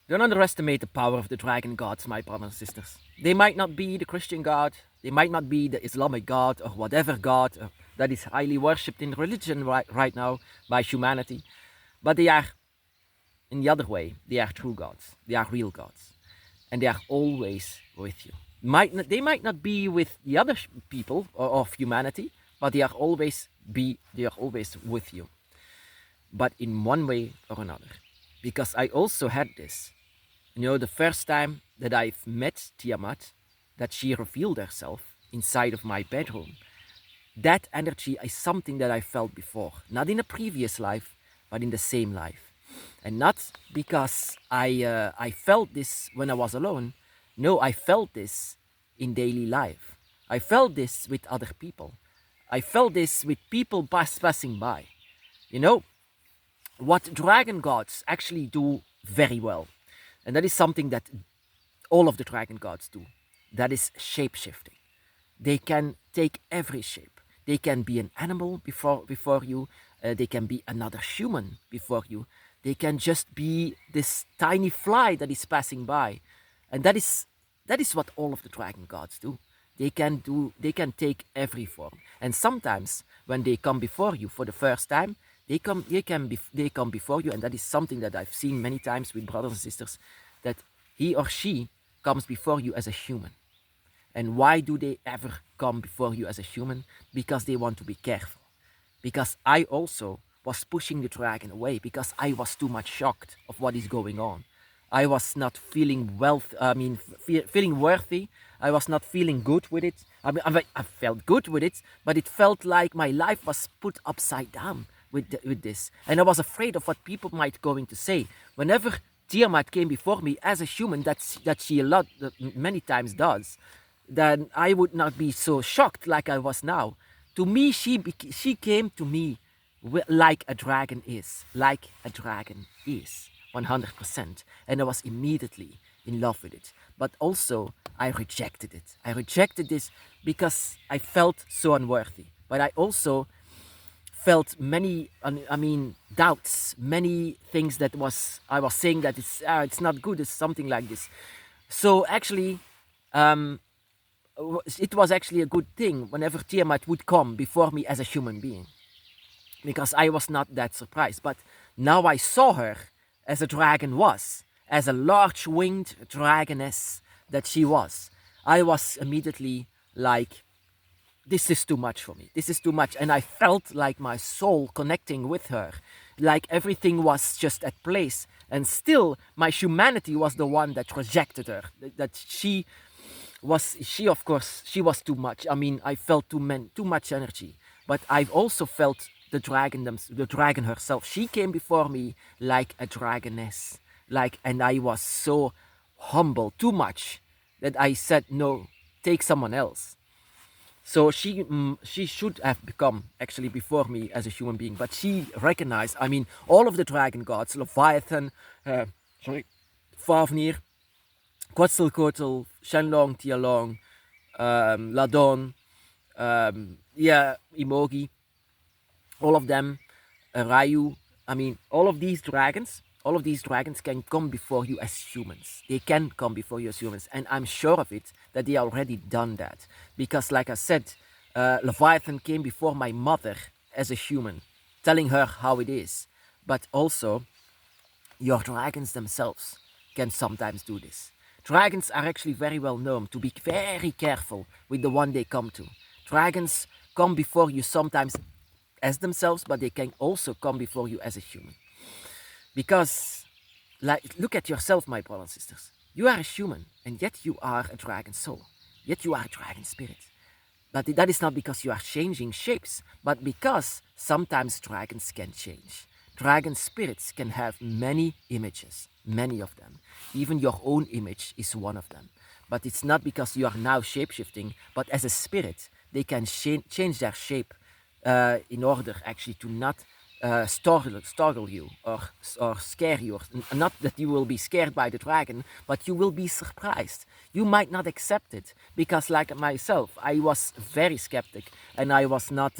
Don't underestimate the power of the dragon gods, my brothers and sisters. They might not be the Christian God, they might not be the Islamic God or whatever God that is highly worshipped in religion right now by humanity, but they are, in the other way, they are true gods, they are real gods, and they are always with you. They might not be with the other people of humanity, but they are always with you, but in one way or another. Because I also had this. The first time that I've met Tiamat, that she revealed herself inside of my bedroom, that energy is something that I felt before, not in a previous life, but in the same life. And not because I felt this when I was alone. No, I felt this in daily life. I felt this with other people. I felt this with people passing by. You know, what dragon gods actually do very well, and that is something that all of the dragon gods do, that is shape shifting. They can take every shape. They can be an animal before you. They can be another human before you. They can just be this tiny fly that is passing by, and that is what all of the dragon gods do. They can take every form. And sometimes when they come before you for the first time, they come before you, and that is something that I've seen many times with brothers and sisters, that he or she comes before you as a human. And why do they ever come before you as a human? Because they want to be careful. Because I also was pushing the dragon away because I was too much shocked of what is going on. I was not feeling feeling worthy. I was not feeling good with it. I felt good with it, but it felt like my life was put upside down with this. And I was afraid of what people might going to say. Whenever Tiamat came before me as a human, that she many times does, then I would not be so shocked like I was now. To me, she came to me like a dragon is, 100%. And I was immediately in love with it. But also, I rejected it. I rejected this because I felt so unworthy. But I also felt many, doubts, many things that I was saying that it's not good, it's something like this. So actually, it was actually a good thing whenever Tiamat would come before me as a human being, because I was not that surprised. But now I saw her as a dragon was, as a large winged dragoness that she was. I was immediately like, this is too much for me. This is too much. And I felt like my soul connecting with her, like everything was just at place. And still, my humanity was the one that rejected her. That she was too much. I felt too much energy. But I've also felt the dragon herself. She came before me like a dragoness, and I was so humble, too much, that I said no, take someone else. So she should have become actually before me as a human being, but she recognized. All of the dragon gods, Leviathan, Fafnir, Quetzalcoatl, Shenlong, Tialong, Ladon, Imogi, all of them, Ryu. All of these dragons, can come before you as humans. They can come before you as humans, and I'm sure of it that they already done that. Because, like I said, Leviathan came before my mother as a human, telling her how it is. But also, your dragons themselves can sometimes do this. Dragons are actually very well known to be very careful with the one they come to. Dragons come before you sometimes as themselves, but they can also come before you as a human. Because, look at yourself, my brothers and sisters. You are a human, and yet you are a dragon soul. Yet you are a dragon spirit. But that is not because you are changing shapes, but because sometimes dragons can change. Dragon spirits can have many images, many of them. Even your own image is one of them. But it's not because you are now shape-shifting, but as a spirit, they can change their shape in order actually to not startle you or scare you. Not that you will be scared by the dragon, but you will be surprised. You might not accept it, because like myself, I was very skeptic, and I was not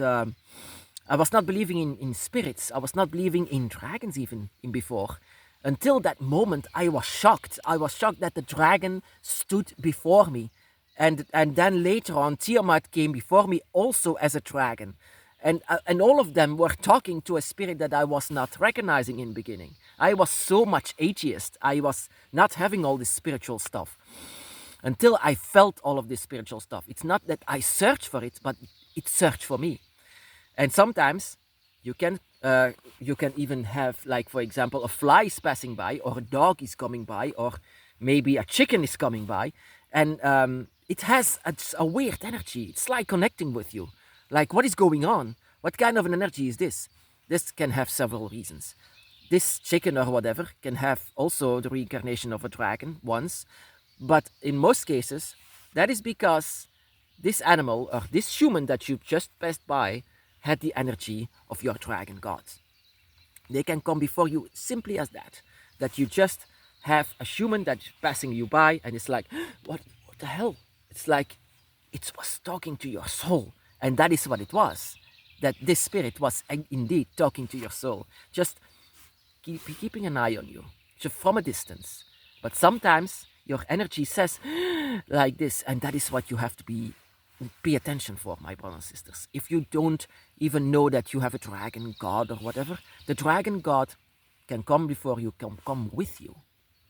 believing in spirits. I was not believing in dragons even in before. Until that moment, I was shocked. I was shocked that the dragon stood before me. And then later on, Tiamat came before me also as a dragon. And all of them were talking to a spirit that I was not recognizing in the beginning. I was so much atheist. I was not having all this spiritual stuff until I felt all of this spiritual stuff. It's not that I searched for it, but it searched for me. And sometimes you can even have, like, for example, a fly is passing by, or a dog is coming by, or maybe a chicken is coming by, and it has a weird energy. It's like connecting with you. Like, what is going on? What kind of an energy is this? This can have several reasons. This chicken or whatever can have also the reincarnation of a dragon once, but in most cases, that is because this animal or this human that you just passed by had the energy of your dragon god. They can come before you simply as that you just have a human that's passing you by and it's like, what the hell? It's like it was talking to your soul. And that is what it was. That this spirit was indeed talking to your soul. Just keeping an eye on you, just from a distance. But sometimes your energy says like this, and that is what you have to pay attention for, my brothers and sisters. If you don't even know that you have a dragon god or whatever, the dragon god can come before you, can come with you,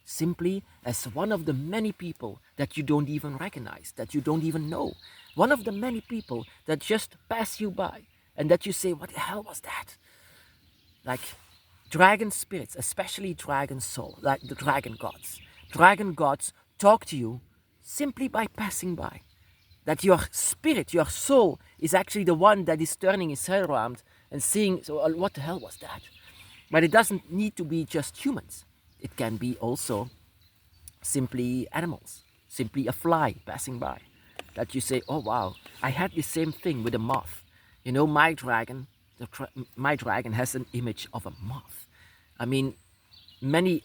simply as one of the many people that you don't even recognize, that you don't even know. One of the many people that just pass you by and that you say, what the hell was that? Like dragon spirits, especially dragon soul, like the dragon gods. Dragon gods talk to you simply by passing by. That your spirit, your soul, is actually the one that is turning his head around and seeing, so what the hell was that? But it doesn't need to be just humans. It can be also simply animals, simply a fly passing by. That you say, oh wow, I had the same thing with a moth. You know, my dragon has an image of a moth. I mean, many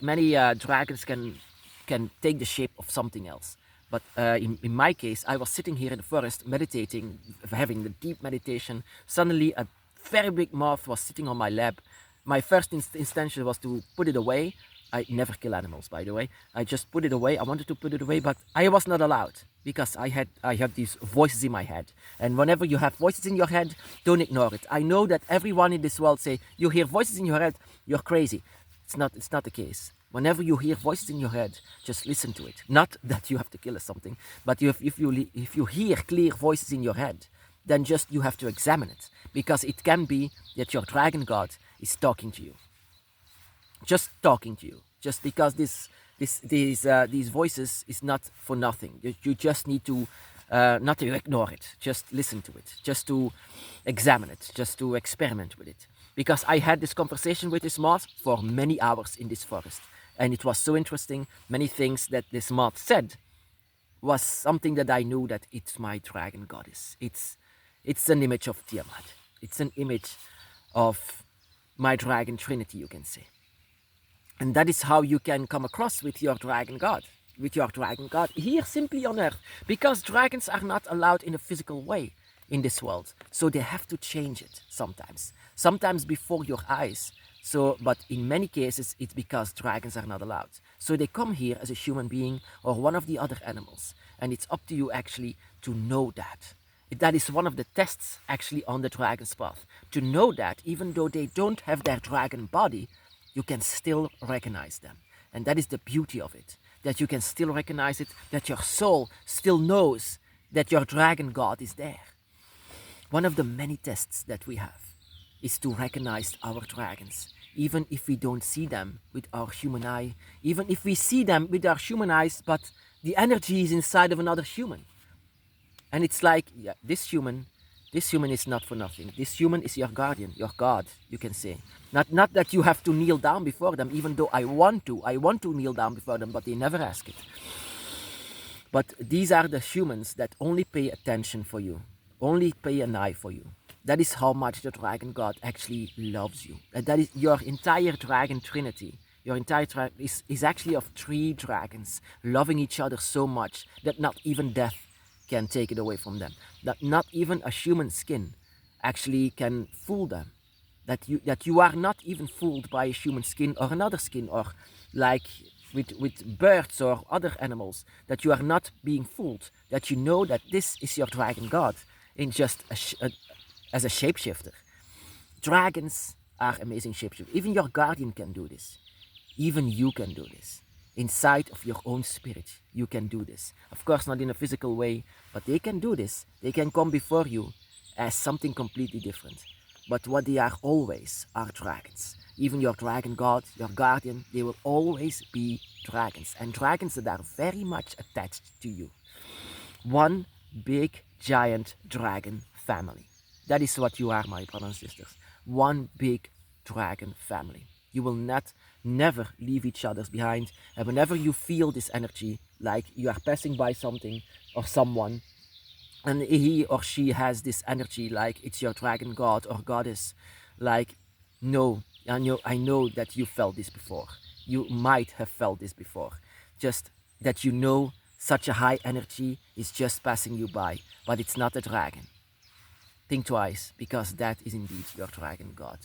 dragons can take the shape of something else. But in my case, I was sitting here in the forest meditating, having the deep meditation. Suddenly, a very big moth was sitting on my lap. My first intention was to put it away. I never kill animals, by the way. I just put it away. I wanted to put it away, but I was not allowed because I had these voices in my head. And whenever you have voices in your head, don't ignore it. I know that everyone in this world say, you hear voices in your head, you're crazy. It's not the case. Whenever you hear voices in your head, just listen to it. Not that you have to kill or something, but if you hear clear voices in your head, then just you have to examine it, because it can be that your dragon god is talking to you. Just talking to you, just because these voices is not for nothing. You just need to not to ignore it, just listen to it, just to examine it, just to experiment with it. Because I had this conversation with this moth for many hours in this forest, and it was so interesting. Many things that this moth said was something that I knew that it's my dragon goddess. It's an image of Tiamat. It's an image of my dragon trinity, you can say. And that is how you can come across with your dragon god. With your dragon god here simply on earth. Because dragons are not allowed in a physical way in this world. So they have to change it sometimes. Sometimes before your eyes. But in many cases it's because dragons are not allowed. So they come here as a human being or one of the other animals. And it's up to you actually to know that. That is one of the tests actually on the dragon's path. To know that even though they don't have their dragon body, you can still recognize them. And that is the beauty of it. That you can still recognize it, that your soul still knows that your dragon god is there. One of the many tests that we have is to recognize our dragons, even if we don't see them with our human eye, even if we see them with our human eyes, but the energy is inside of another human. And it's like, yeah, this human is not for nothing. This human is your guardian, your God, you can say. Not that you have to kneel down before them, even though I want to kneel down before them, but they never ask it. But these are the humans that only pay attention for you, only pay an eye for you. That is how much the dragon god actually loves you. And that is your entire dragon trinity. Your entire tribe is actually of 3 dragons loving each other so much that not even death can take it away from them. That not even a human skin actually can fool them. That you are not even fooled by a human skin or another skin or like with birds or other animals, that you are not being fooled, that you know that this is your dragon god in just as a shapeshifter. Dragons are amazing shapeshifters. Even your guardian can do this. Even you can do this. Inside of your own spirit, you can do this. Of course, not in a physical way, but they can do this. They can come before you as something completely different. But what they are always are dragons. Even your dragon god, your guardian, they will always be dragons. And dragons that are very much attached to you. One big, giant dragon family. That is what you are, my brothers and sisters. One big dragon family. You will never leave each other behind. And whenever you feel this energy, like you are passing by something or someone, and he or she has this energy like it's your dragon god or goddess, like, no, I know that you felt this before. You might have felt this before. Just that you know such a high energy is just passing you by, but it's not a dragon. Think twice, because that is indeed your dragon god.